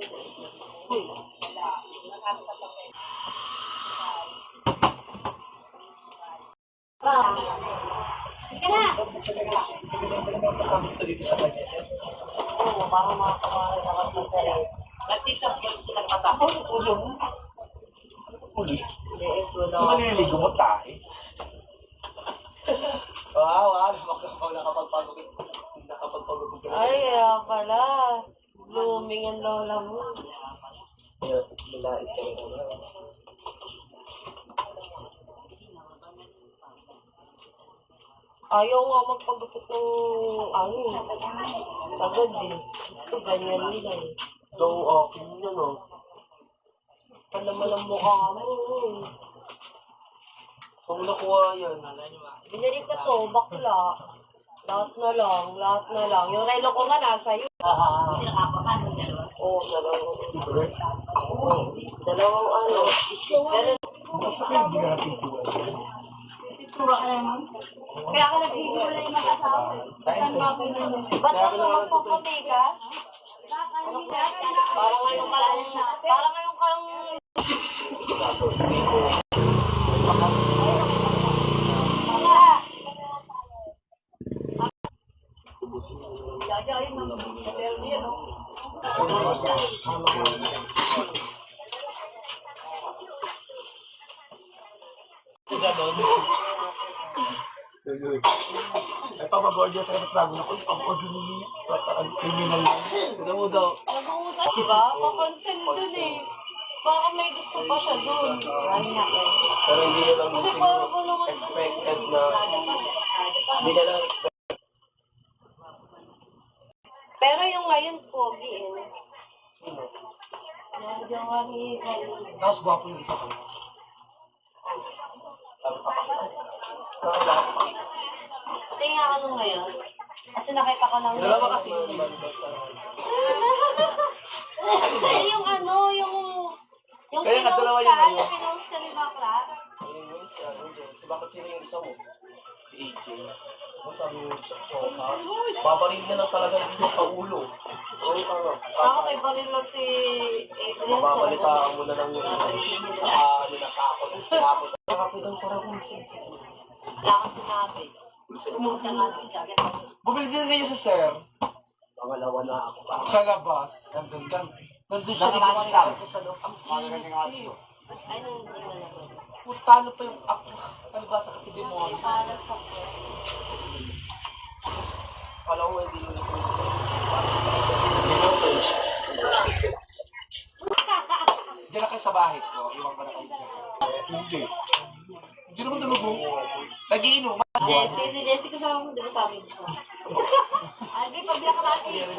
Uy. Dito dito sa kanya. Oo, parang makakawalan ako ng pera. Kasi tapos sila patakot. Uli. Hindi, ito Ano lang. maliligo mo tayo? Wow, nakapagpagupit. Nakapagpagupit. Ay, kaya pala. Blooming ang lola mo. Yes, nilait ka rin. Ayaw nga magpagupit ng ano. Sagad eh. Ito, ganyan nila eh. Daw akin yun, no? Palaman ang mukha mo. Saan mo nakuha yan? Binili ko to, bakla. Lahat na lang. Yung relo ko nga nasa iyo. Oo, dalawang ano. Basta kayo hindi natin tuwa. Kaya ako nag-iwala yung mag-asawa. Ba't ako magpuputi ka? Parang ngayon kang Ay, pababord sa kapit-bago na ko. Pag-order mo niya. Criminal yan. Tignan mo daw. nag-uusap, diba? Papansin dun eh. Baka may gusto pa siya dun. Pero hindi na lang Kasi parang ko naman expected na. Hindi na lang expected. Pero yung ngayon, pogi eh. Sino? Nagawa ni Tapos gwapo yung isa ko. Pati nga ano ngayon. Kasi nakita ko lang Dalawa kasi yung basta. Kasi yung ano, yung Kaya nga, dalawa yun ngayon. yung pinost ka ni Bakla. Ayun yun, si ano dyan. Si bakit sino yung isa mo? Si AJ. Ang dami yung soka. Babaril na lang talaga dito sa ulo. Oo, parang. Ako kay baril lang si Adrian. Mababalitaan mo na lang yung ano na sakot. Tapos, nakapit ang parang kung sinisip. Wala ka sinabi. Bumili din ngayon sa sir, Pangalawa na ako pa. sa labas. Nandun siya, di ko makikita ko sa loob. Ang cute. Ay, nandun mo na ba? Talo pa yung after. Palibasa kasi demonyo. Parang sa Kala ko hindi nyo nito sa Diyan na kayo sa bahay ko. Iwan ko na kayo dyan. Hindi. Hindi naman tulog. Nagiinom. Jessie, si Jessie kasama mo, di ba sabi mo? Alvin, pagbilang ka mati. Alvin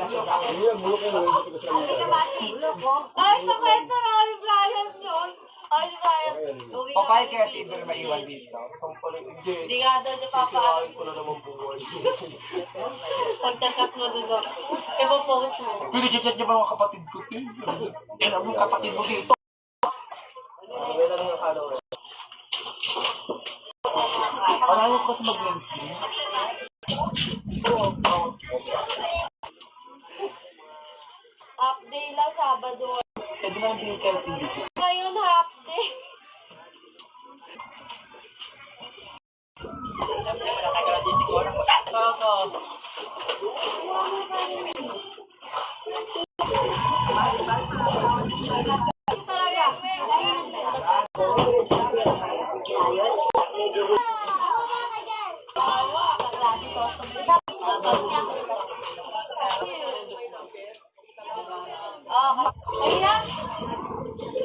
ka mati. Ay, sa kwento na Olive Ryan yun. Olive Ryan. Uwi na Papayag kami kaya si ni Iber maiwan Jessie. dito. Isang pala hindi. Hindi nga daw niya papaalam. Sisirain ko na naman buhay. Pagchat mo doon. Ipo-post mo. Pinag-chat niya ba mga kapatid ko? Alam mo kapatid mo dito. Ano lang yung akala ko. Parang ko kasi mag-link. Half day lang, Sabado. Pwede na yung kayo TV ko. Ngayon, half day. Kaya?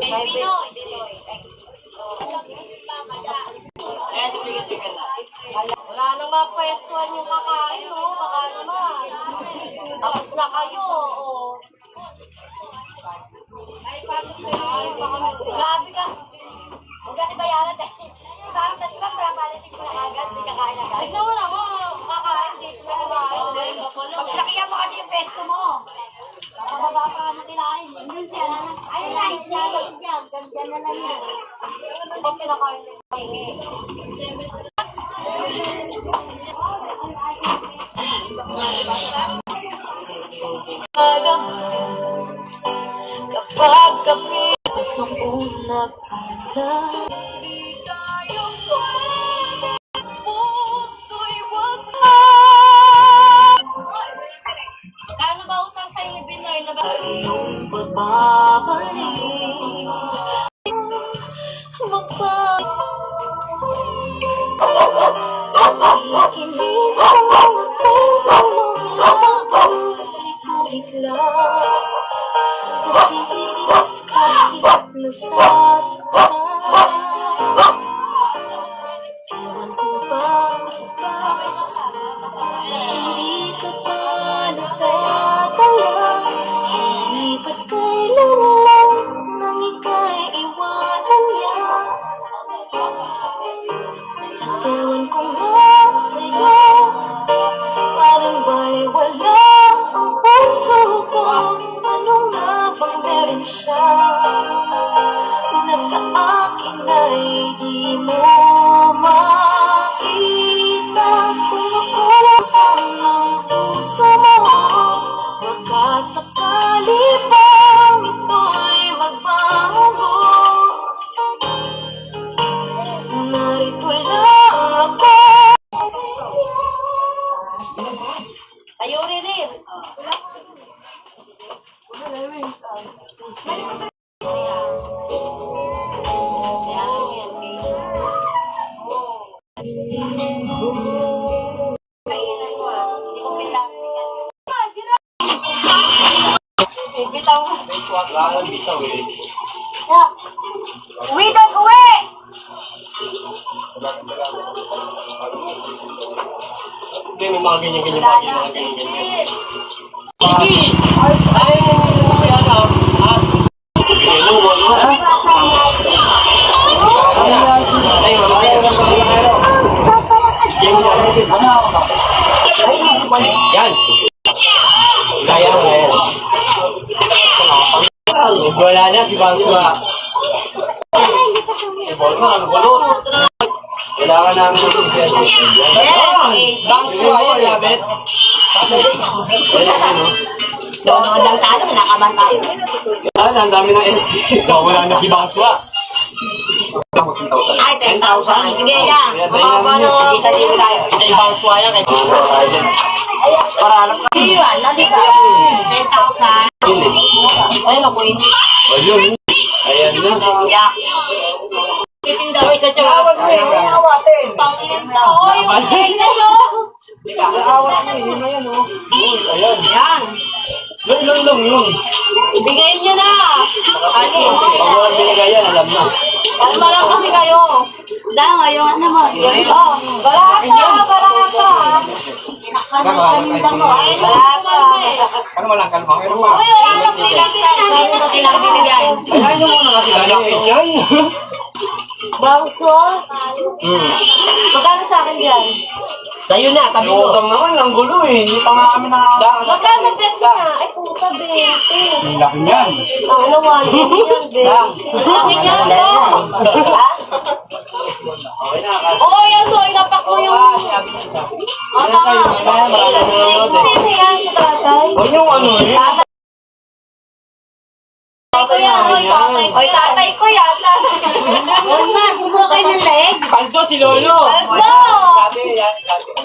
Kay Pinoy. Wala nang mapwestuhan yung kakain, no? Baka naman. Tapos na kayo, oo. Ay, pa kami. Grabe ka. Huwag natin bayaran dahil. Bakit natin ba pala-palisin ko na agad, hindi kakain agad? Tignan mo naman, kakain dito na kumain. Paglakihan mo kasi yung pesto mo. Nakababa pa ka na kinain. Hindi siya. Ay, nice dyan. Ganda na lang yan. Pag pinakain na kami noong napala. Magkano ba utang sa'yo ni Binoy na ba? Iyong pagbabalik Ikinig ko ako ulit-ulit lang Natiis kahit nasasaktan Ewan ko bakit ba Hindi ka pa natatala Hindi ba't kailan lang Nang ika'y iwanan niya At ewan ko nga sa'yo Parang ba'y wala ang puso ko Ano nga bang meron siya Na sa akin ay di mo makita Kung ako lasang ng puso mo Baka sakali bang ito'y magbago Narito lang ako Tayo rin. Kaya mo yan, kainan mo hindi ko pinastikan. Bitaw mo. Langan bitaw eh. Uwi doon, uwi! Hindi, may mga ganyan-ganyan pa. May mga ganyan-ganyan. Sige! Ay, kaya na. Ganyan mo, wala. Ay, mamaya na lang yan. Gaya mo yan. Wala na si Bangsua. Ano balot? Kailangan namin ito. Bangsua yan, labit. Doon naman lang tayo, nakaban tayo. Ang dami ng SD. Wala na si Bangsua. Ay, 10,000. Sige yan. Hindi sa dito tayo. Ay, Bangsua yan. Para alam ka. Iwan, nandito. 10,000. Ay, naku yun. Ayun. Ayan na. Yeah. Titinda ko sa tiyan. Pangin na. Oy, okay na yun. Ayan. Yan. Lang yun. Ibigay nyo na. Ano? Pag walang binigay yan, alam na. Kalma lang kasi kayo. Dahil ngayon naman. Oh, baraka. Ano malang kalma? Meron pa. Uy, wala na silang binigay. Ayan nyo muna kasi yan. Bangsua? Magkano sa akin dyan? Sa'yo na, tabi mo. Utang naman, ang gulo eh. Hindi pa nga kami nakakadaan. Magkano bet na? Ay puta, 20. Ang laki niyan. Ano, 1 yan, bet. Laki niya to. Oo, yan. So, inapak mo yung... Ano tayo? Sino yan sa tatay? Huwag yung ano eh. Tatay ko yan. Oy, tatay ko yan. Huwag na, kumuha kayo ng leg. Paldo si Lolo. Aldo! Sabi yan.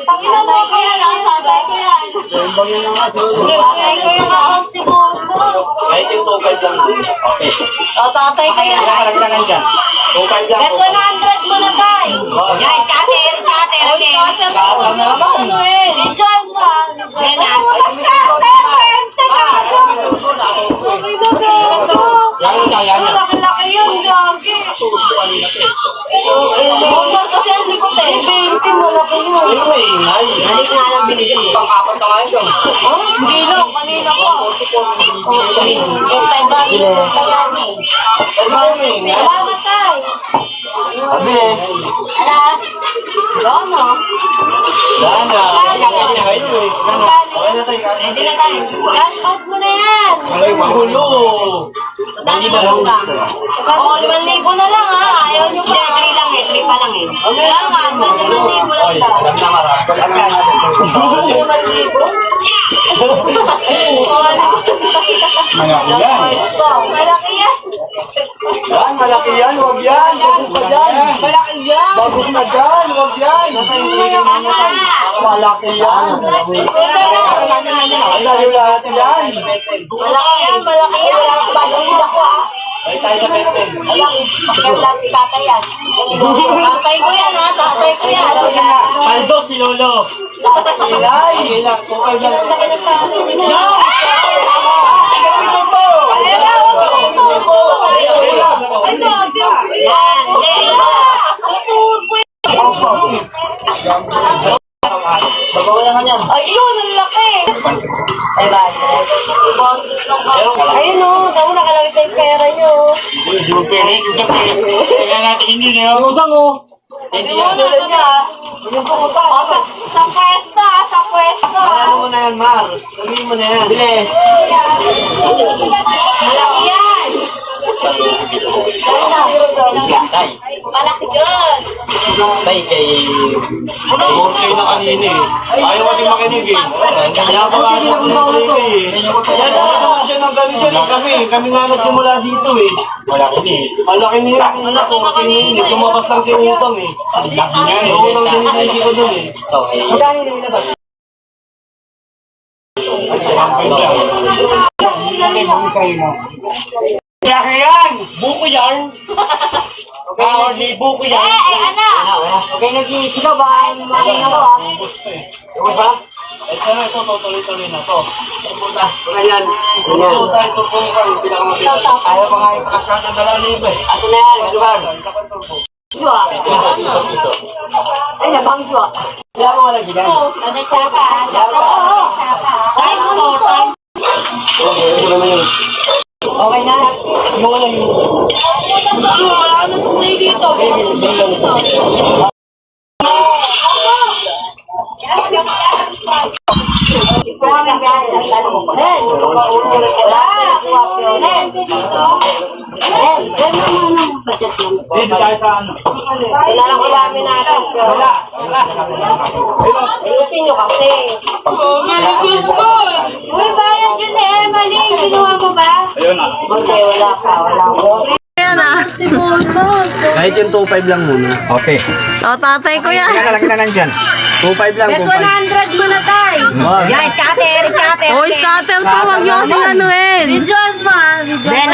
Tatay ko yan, tatay ko yan. Sembang yun nga. Tatay ko yan, Kahit yung tukad lang. Okay. O, tatay ko yan. Nakalagdagan dyan. Tukad lang. Bet 100 mo na, tay. Yan, cutter. Oy, cutter. Ano naman? Ano eh? Diyan ba? Yan na. Yan na. Laki-laki yun, gagi. Motor kasi ang likot eh. 20, malaki yun. Ano eh, ingay. Hindi ko nga lang binigay. Pang-apat na ngayon lang. Hindi lang, kanina ko. Salamat, tay. Sabi eh. Ala. Rono. Sana. Ingay na kayo eh. Okay na tayo. Hindi na tayo. Cash out mo na yan. Ay, magulo. Dami na lang. Oo, 5,000 na lang ha. Ayaw nyo pa. Hindi, lang eh. 3 pa lang eh. Kaya nga, 2,000 lang daw. Alam na marami. Malaki yan. Malaki yan. Yan, malaki yan. Huwag yan. Bago pa dyan. Malaki yan. Bago na dyan. Huwag yan. Malaki yan. Ay, layo lahat yan. Malaki yan, malaki yan. Bagay ako ah. Ay, tayo sa Pepe. Kaya lang si tatay yan. Tatay ko yan ha, tatay ko yan. Paldo si Lolo. Ilay. Okay lang. Laki ng tatay. Babaw naman yan. Ayun, ang laki. Ay, bye. Ayun o, daw nakalawit na yung pera nyo. Hindi mo pwede. Kaya natin hindi na yun. Utang oh. Hindi Ayun yan. na niya. O, sa pwesto ah, sa pwesto ah. Ano mo na yan, Mar? Sabihin mo na yan. Bile. Malaki yan. Tay. Malaki yun. Tay, kay... Okay na kanina eh. Ayaw kasi makinig eh. Kaya pa nga siya kanina eh. Kaya naman siya ng galing siya. Kami nga nagsimula dito eh. Malaki ni. Malaki na yung anak ko. Kininig. Lumabas lang si Utang eh. Laki niya eh. Yung utang sinisigi ko dun eh. Okay. Magkano na nilabas? Laki yan! Buko yan! Okay, buko yan. Anak. Okay, nagsisigaw ba? Malaki ako ah. Yung ba? Ito na ito. Tuloy-tuloy na to. Ganyan. Ito tayo. Ito po kayo. Pinakamabit. Ayaw pa nga ipakasya ng 2,000 eh. Asa na yan? Ano ba? Iswa. Ay, nabang siya. Wala mo wala siya. Nanay tsaka. Oo. Times 4 times. Okay na. Yung wala yung... Wala na tuloy dito. Dito tayo sa ano? Wala lang ulamin natin. Wala. Ayusin nyo kasi. Uy, bayad yun eh, Emily. Ginawa mo ba? Ayun na. Hindi, wala pa. Wala ko. Kahit yung 2.5 lang muna. Okay. O, tatay ko yan. Laki na nandyan. 2.5 lang. Bet 100 mo na, tay. Wow. Yan, scatter. O, scatter pa. Huwag nyo kasing anuin. Videoan mo, ah. Ben,